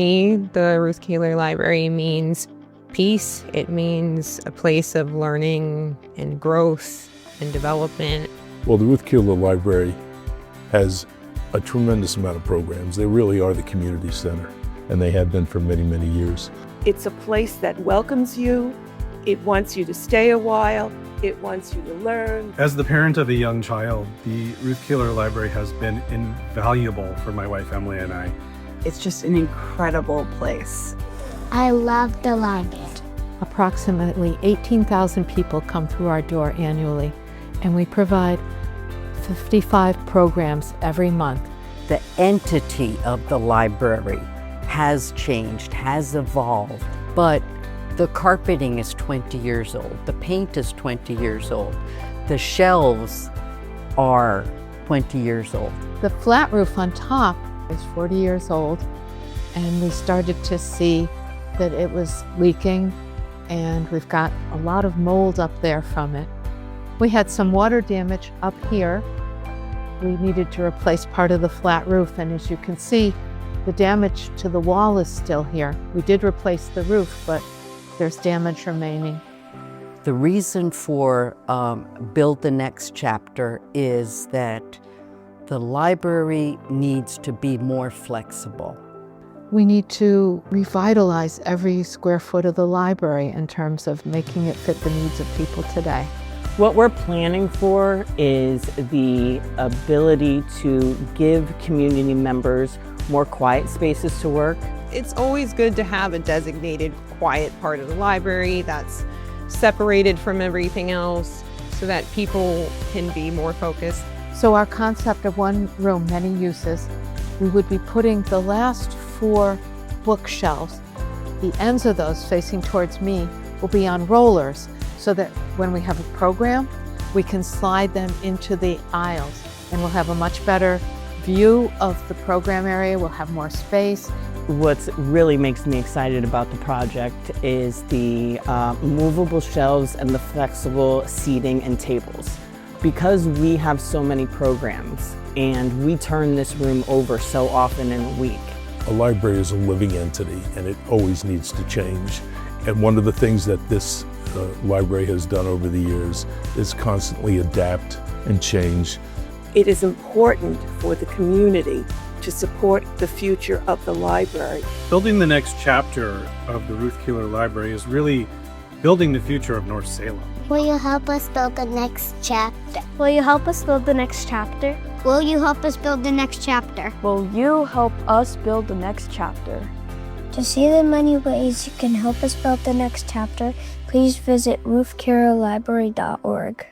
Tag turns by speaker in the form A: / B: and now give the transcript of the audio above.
A: me, the Ruth Keeler Library means peace. It means a place of learning and growth and development.
B: Well, the Ruth Keeler Library has a tremendous amount of programs. They really are the community center, and they have been for many, many years.
C: It's a place that welcomes you. It wants you to stay a while. It wants you to learn.
D: As the parent of a young child, the Ruth Keeler Library has been invaluable for my wife, Emily, and I.
C: It's just an incredible place.
E: I love the library.
F: Approximately 18,000 people come through our door annually, and we provide 55 programs every month.
G: The entity of the library has changed, has evolved, but the carpeting is 20 years old, the paint is 20 years old, the shelves are 20 years old.
F: The flat roof on top is 40 years old, and we started to see that it was leaking, and we've got a lot of mold up there from it. We had some water damage up here. We needed to replace part of the flat roof, and as you can see, the damage to the wall is still here. We did replace the roof, but there's damage remaining.
G: The reason for Build the Next Chapter is that the library needs to be more flexible.
F: We need to revitalize every square foot of the library in terms of making it fit the needs of people today.
H: What we're planning for is the ability to give community members more quiet spaces to work.
A: It's always good to have a designated quiet part of the library that's separated from everything else so that people can be more focused.
F: So our concept of one room, many uses, we would be putting the last 4 bookshelves, the ends of those facing towards me, will be on rollers so that when we have a program, we can slide them into the aisles and we'll have a much better view of the program area, we'll have more space.
H: What really makes me excited about the project is the movable shelves and the flexible seating and tables. Because we have so many programs and we turn this room over so often in a week.
B: A library is a living entity, and it always needs to change. And one of the things that this library has done over the years is constantly adapt and change.
C: It is important for the community to support the future of the library.
D: Building the next chapter of the Ruth Keeler Library is really building the future of North Salem.
E: Will you help us build the next chapter?
I: Will you help us build the next chapter?
E: Will you help us build the next chapter?
I: Will you help us build the next chapter?
E: To see the many ways you can help us build the next chapter, please visit ruthkeelerlibrary.org.